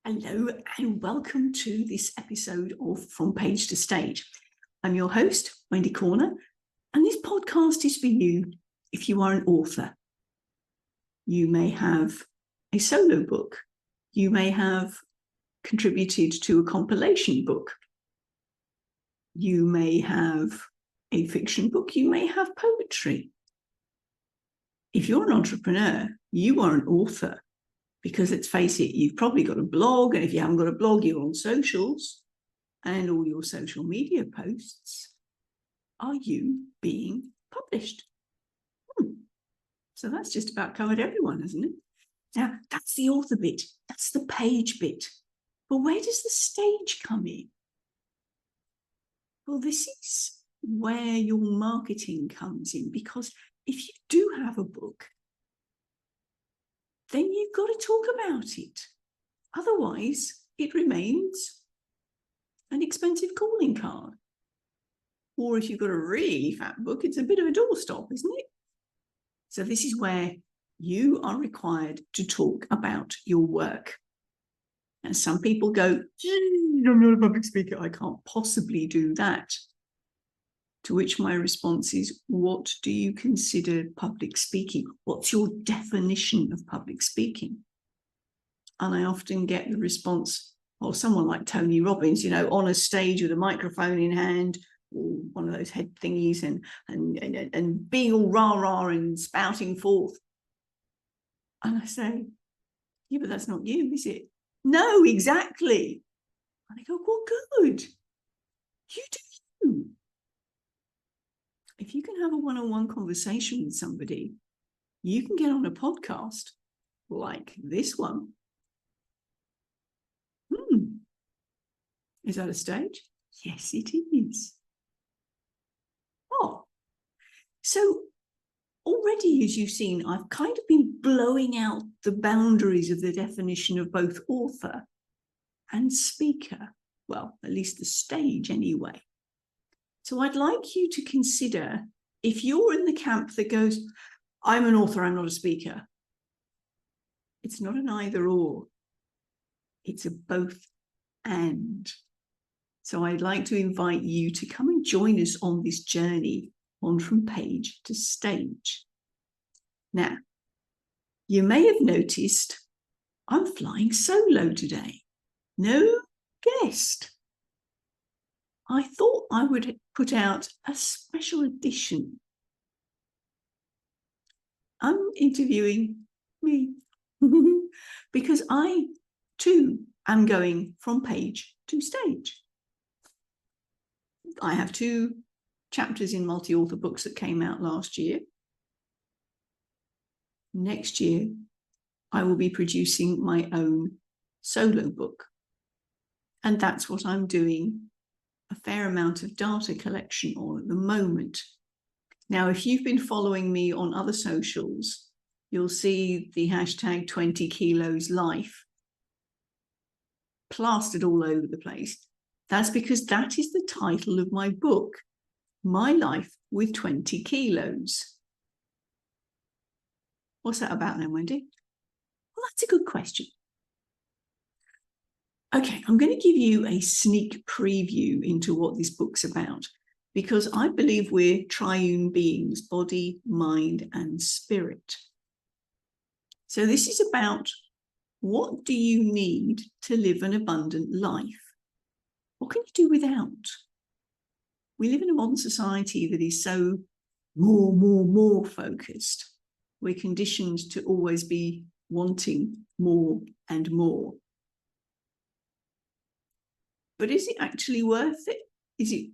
Hello and welcome to this episode of From Page to Stage. I'm your host, Wendy Corner, and this podcast is for you if you are an author. You may have a solo book. You may have contributed to a compilation book. You may have a fiction book. You may have poetry. If you're an entrepreneur, you are an author. Because let's face it, you've probably got a blog, and if you haven't got a blog, you're on socials, and all your social media posts are you being published. So that's just about covered everyone, hasn't it? Now, that's the author bit. That's the page bit. But where does the stage come in? Well, this is where your marketing comes in, because if you do have a book, then you've got to talk about it. Otherwise, it remains an expensive calling card. Or if you've got a really fat book, it's a bit of a doorstop, isn't it? So this is where you are required to talk about your work. And some people go, I'm not a public speaker, I can't possibly do that. To which my response is, what do you consider public speaking? What's your definition of public speaking? And I often get the response, or someone like Tony Robbins, on a stage with a microphone in hand, or one of those head thingies, and being all rah-rah and spouting forth. And I say, yeah, but that's not you, is it? No, exactly. And I go, well, good. You do you. If you can have a one-on-one conversation with somebody, you can get on a podcast like this one. Is that a stage? Yes, it is. Oh, so already, as you've seen, I've kind of been blowing out the boundaries of the definition of both author and speaker. Well, at least the stage anyway. So I'd like you to consider, if you're in the camp that goes, I'm an author, I'm not a speaker. It's not an either or. It's a both and. So I'd like to invite you to come and join us on this journey on From Page to Stage. Now, you may have noticed I'm flying solo today. No guest. I thought I would put out a special edition. I'm interviewing me because I too am going from page to stage. I have 2 chapters in multi-author books that came out last year. Next year, I will be producing my own solo book. And that's what I'm doing a fair amount of data collection on at the moment. Now, if you've been following me on other socials, you'll see the hashtag 20 kilos life plastered all over the place. That's because that is the title of my book, My Life with 20 Kilos. What's that about then, Wendy? Well, that's a good question. Okay, I'm going to give you a sneak preview into what this book's about, because I believe we're triune beings, body, mind, and spirit. So this is about, what do you need to live an abundant life? What can you do without? We live in a modern society that is so more focused. We're conditioned to always be wanting more and more. But is it actually worth it? Is it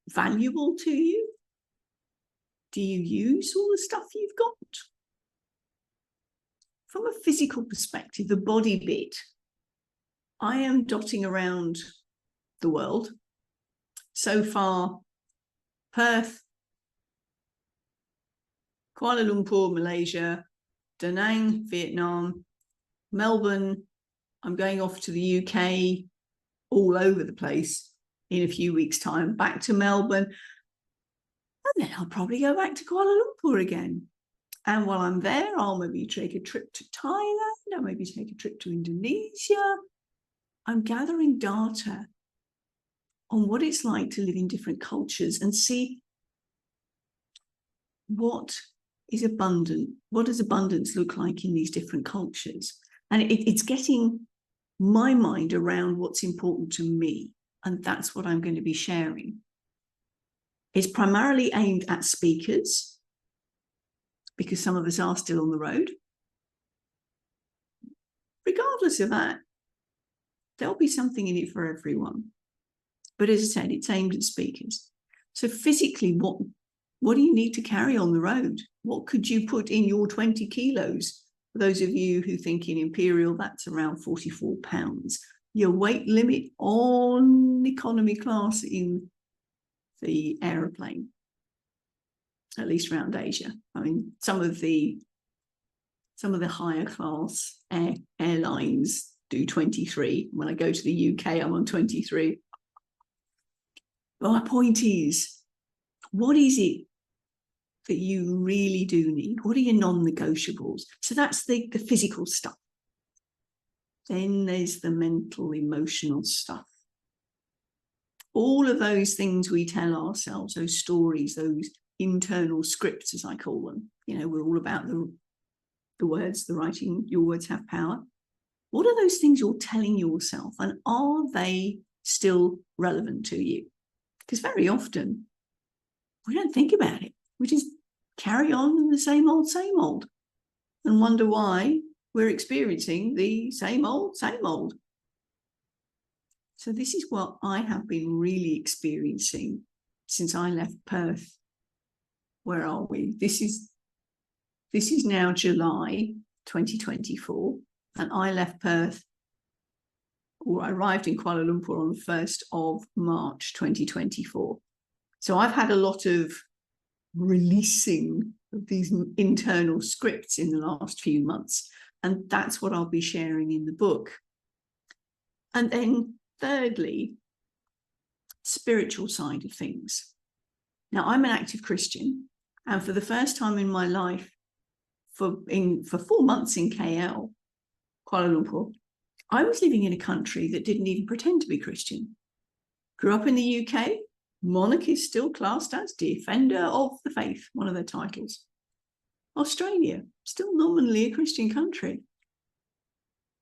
valuable to you? Do you use all the stuff you've got? From a physical perspective, the body bit, I am dotting around the world. So far, Perth, Kuala Lumpur, Malaysia, Da Nang, Vietnam, Melbourne. I'm going off to the UK, all over the place in a few weeks' time, back to Melbourne, and then I'll probably go back to Kuala Lumpur again. And while I'm there, I'll maybe take a trip to Thailand, I'll maybe take a trip to Indonesia, I'm gathering data on what it's like to live in different cultures and see what is abundant. What does abundance look like in these different cultures? And it's getting my mind around what's important to me. And that's what I'm going to be sharing. It's primarily aimed at speakers, because some of us are still on the road. Regardless of that, there'll be something in it for everyone. But as I said, it's aimed at speakers. So physically, what do you need to carry on the road? What could you put in your 20 kilos? For those of you who think in imperial, that's around 44 pounds. Your weight limit on economy class in the aeroplane, at least around Asia. I mean, some of the higher class airlines do 23. When I go to the UK, I'm on 23. But my point is, what is it that you really do need? What are your non-negotiables? So that's the physical stuff. Then there's the mental, emotional stuff. All of those things we tell ourselves, those stories, those internal scripts, as I call them. You know, we're all about the words, the writing. Your words have power. What are those things you're telling yourself, and are they still relevant to you? Because very often we don't think about it. We just carry on in the same old, and wonder why we're experiencing the same old. So this is what I have been really experiencing since I left Perth. Where are we? This is now July 2024, and I left Perth, or I arrived in Kuala Lumpur on the 1st of March 2024. So I've had a lot of releasing of these internal scripts in the last few months, and that's what I'll be sharing in the book. And then thirdly, spiritual side of things. Now, I'm an active Christian, and for the first time in my life, for 4 months in KL, Kuala Lumpur, I was living in a country that didn't even pretend to be Christian. Grew up in the UK, monarch is still classed as defender of the faith, one of their titles. Australia, still nominally a Christian country.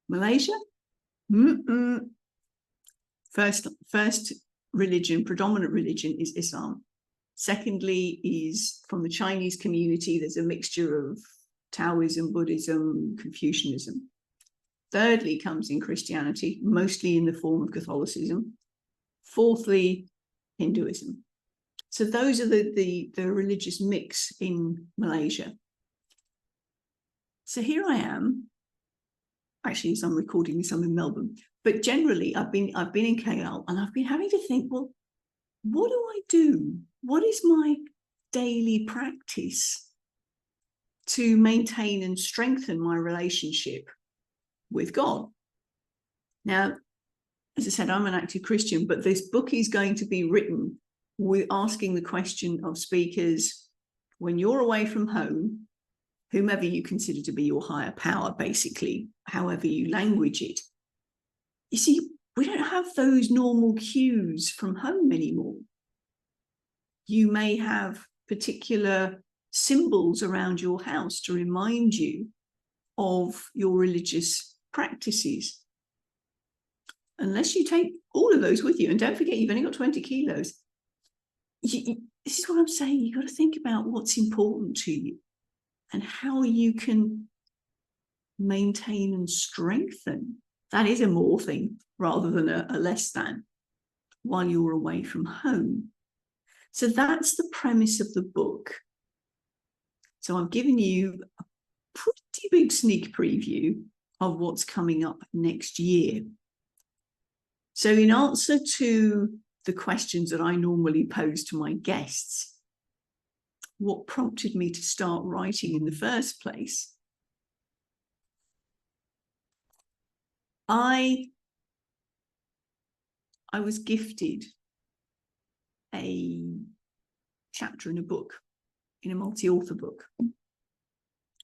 Malaysia, First religion, predominant religion is Islam. Secondly is from the Chinese community, there's a mixture of Taoism, Buddhism, Confucianism. Thirdly comes in Christianity, mostly in the form of Catholicism. Fourthly, Hinduism. So those are the religious mix in Malaysia. So here I am. Actually, as I'm recording this, I'm in Melbourne. But generally, I've been in KL, and I've been having to think, well, what do I do? What is my daily practice to maintain and strengthen my relationship with God? Now, as I said, I'm an active Christian, but this book is going to be written with asking the question of speakers, when you're away from home, whomever you consider to be your higher power, basically, however you language it. You see, we don't have those normal cues from home anymore. You may have particular symbols around your house to remind you of your religious practices. Unless you take all of those with you, and don't forget, you've only got 20 kilos. This is what I'm saying. You've got to think about what's important to you and how you can maintain and strengthen. That is a more thing rather than a less than while you're away from home. So that's the premise of the book. So I've given you a pretty big sneak preview of what's coming up next year. So in answer to the questions that I normally pose to my guests, what prompted me to start writing in the first place? I was gifted a chapter in a book, in a multi-author book.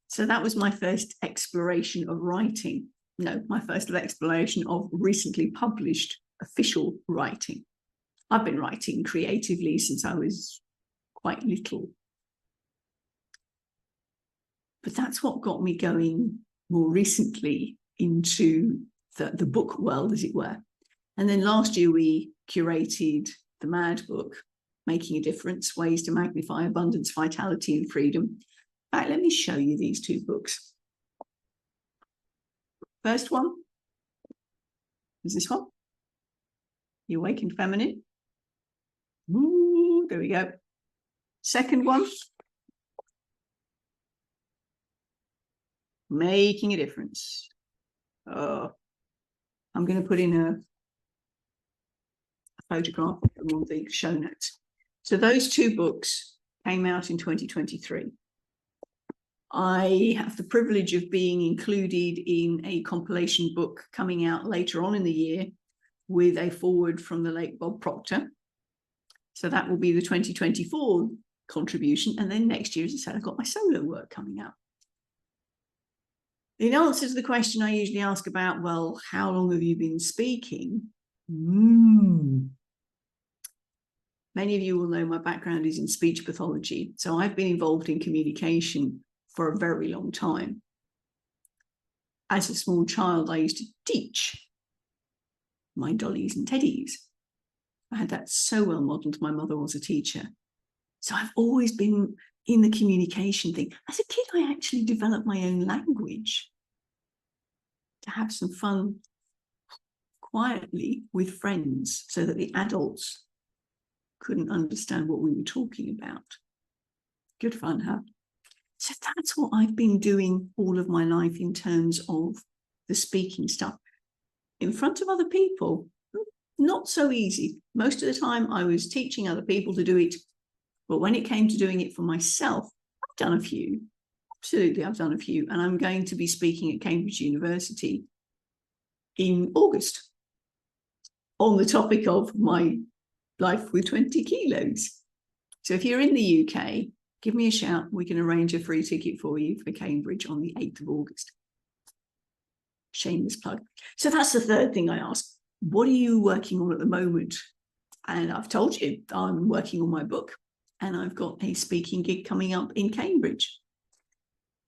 So that was my first exploration of writing. No, my first exploration of recently published official writing. I've been writing creatively since I was quite little. But that's what got me going more recently into the book world, as it were. And then last year we curated the Mad book, Making a Difference, Ways to Magnify Abundance, Vitality and Freedom. In fact, let me show you these two books. First one is this one, The Awakened Feminine. Ooh, there we go. Second one, Making a Difference. Oh, I'm going to put in a photograph of them on the show notes. So those two books came out in 2023. I have the privilege of being included in a compilation book coming out later on in the year with a foreword from the late Bob Proctor. So that will be the 2024 contribution. And then next year, as I said, I've got my solo work coming out. In answer to the question I usually ask about, well, how long have you been speaking? Many of you will know my background is in speech pathology. So I've been involved in communication for a very long time. As a small child, I used to teach my dollies and teddies. I had that so well modeled. My mother was a teacher. So I've always been in the communication thing. As a kid, I actually developed my own language to have some fun quietly with friends so that the adults couldn't understand what we were talking about. Good fun, huh? So that's what I've been doing all of my life in terms of the speaking stuff. In front of other people, not so easy. Most of the time I was teaching other people to do it. But when it came to doing it for myself, I've done a few. Absolutely, I've done a few. And I'm going to be speaking at Cambridge University in August on the topic of my life with 20 kilos. So if you're in the UK, give me a shout. We can arrange a free ticket for you for Cambridge on the 8th of August. Shameless plug. So that's the third thing I ask. What are you working on at the moment? And I've told you I'm working on my book and I've got a speaking gig coming up in Cambridge.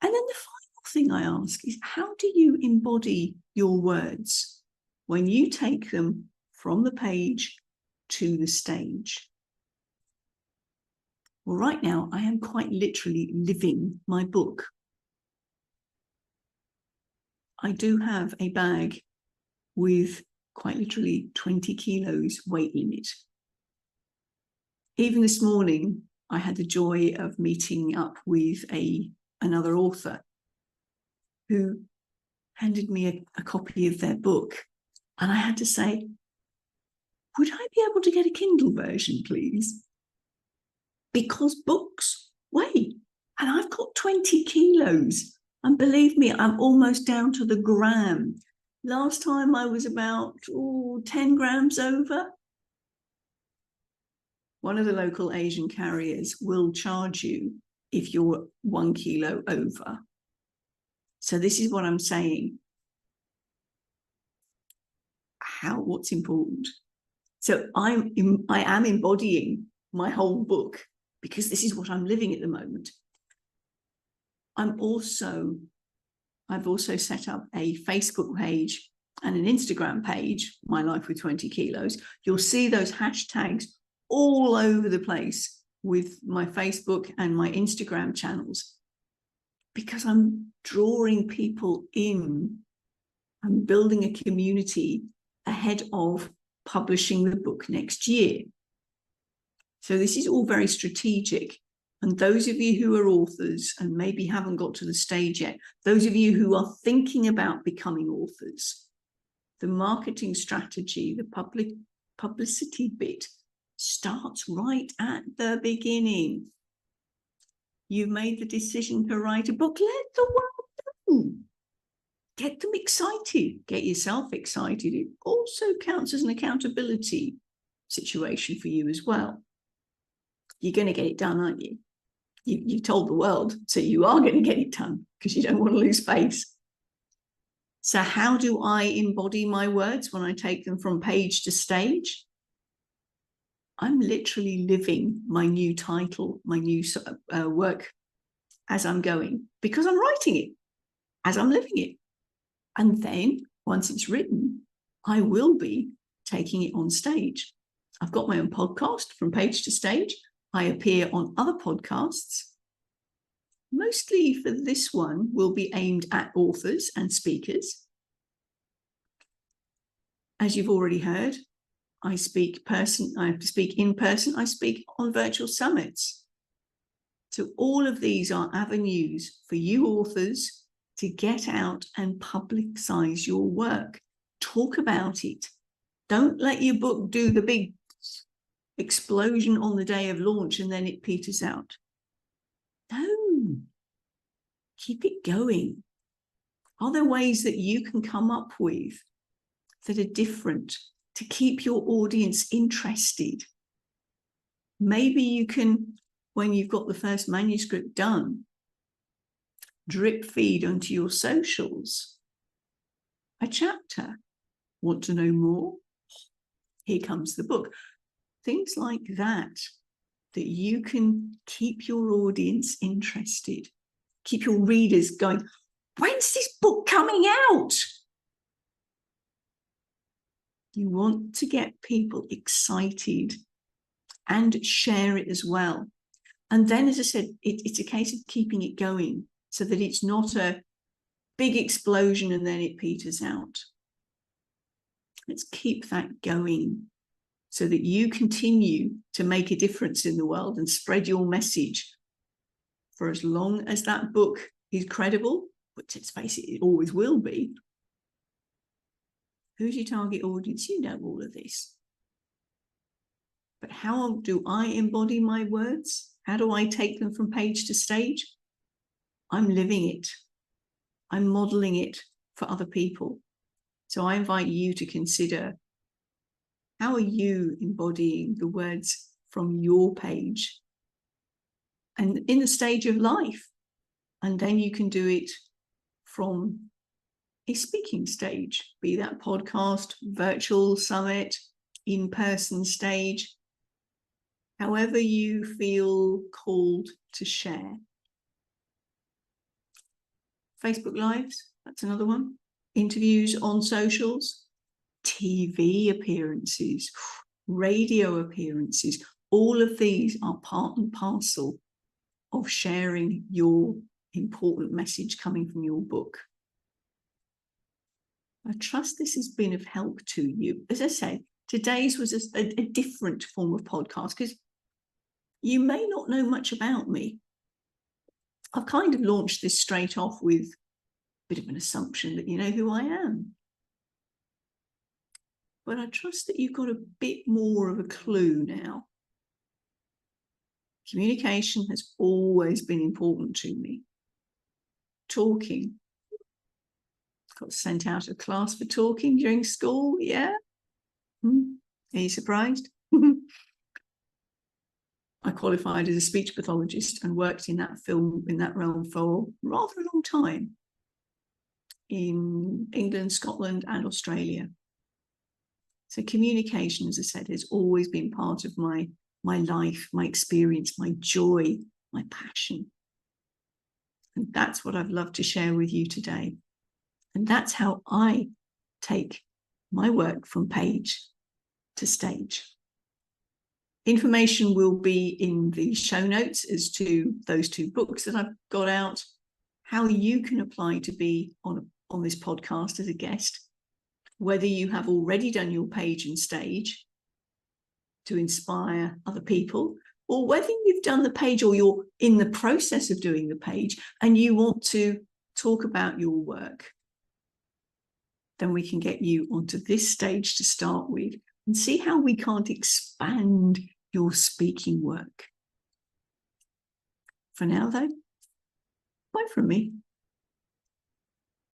And then the final thing I ask is, how do you embody your words when you take them from the page to the stage? Well, right now, I am quite literally living my book. I do have a bag with quite literally 20 kilos weight limit. Even this morning, I had the joy of meeting up with another author who handed me a copy of their book. And I had to say, would I be able to get a Kindle version, please? Because books weigh, and I've got 20 kilos. And believe me, I'm almost down to the gram. Last time I was about 10 grams over. One of the local Asian carriers will charge you if you're 1 kilo over. So this is what I'm saying. What's important? So I am embodying my whole book because this is what I'm living at the moment. I've also set up a Facebook page and an Instagram page, My Life with 20 Kilos. You'll see those hashtags all over the place with my Facebook and my Instagram channels because I'm drawing people in. I'm building a community ahead of publishing the book next year. So this is all very strategic. And those of you who are authors and maybe haven't got to the stage yet, those of you who are thinking about becoming authors, the marketing strategy, the publicity bit starts right at the beginning. You've made the decision to write a book. Let the world know. Get them excited. Get yourself excited. It also counts as an accountability situation for you as well. You're going to get it done, aren't you? You told the world, so you are going to get it done because you don't want to lose face. So how do I embody my words when I take them from page to stage? I'm literally living my new title, my new work as I'm going, because I'm writing it as I'm living it. And then once it's written, I will be taking it on stage. I've got my own podcast, From Page to Stage. I appear on other podcasts. Mostly for this one will be aimed at authors and speakers. As you've already heard, I speak in person, I speak on virtual summits. So all of these are avenues for you authors to get out and publicize your work. Talk about it. Don't let your book do the big explosion on the day of launch and then it peters out. No. Keep it going. Are there ways that you can come up with that are different to keep your audience interested? Maybe you can, when you've got the first manuscript done, drip feed onto your socials a chapter. Want to know more? Here comes the book. Things like that you can keep your audience interested, keep your readers going, when's this book coming out? You want to get people excited and share it as well. And then, as I said, it's a case of keeping it going so that it's not a big explosion and then it peters out. Let's keep that going so that you continue to make a difference in the world and spread your message for as long as that book is credible, which let's face it, it always will be. Who's your target audience? You know all of this. But how do I embody my words? How do I take them from page to stage? I'm living it. I'm modeling it for other people. So I invite you to consider, how are you embodying the words from your page and in the stage of life? And then you can do it from a speaking stage, be that podcast, virtual summit, in-person stage, however you feel called to share. Facebook Lives, that's another one. Interviews on socials, TV appearances, radio appearances. All of these are part and parcel of sharing your important message coming from your book. I trust this has been of help to you. As I say, today's was a different form of podcast because you may not know much about me. I've kind of launched this straight off with a bit of an assumption that you know who I am. But I trust that you've got a bit more of a clue now. Communication has always been important to me. Talking. Got sent out of class for talking during school, yeah? Are you surprised? I qualified as a speech pathologist and worked in that realm for rather a long time in England, Scotland, and Australia. So communication, as I said, has always been part of my life, my experience, my joy, my passion. And that's what I've loved to share with you today. And that's how I take my work from page to stage. Information will be in the show notes as to those two books that I've got out, how you can apply to be on this podcast as a guest, whether you have already done your page and stage to inspire other people, or whether you've done the page or you're in the process of doing the page and you want to talk about your work, then we can get you onto this stage to start with and see how we can't expand your speaking work. For now, though, bye from me.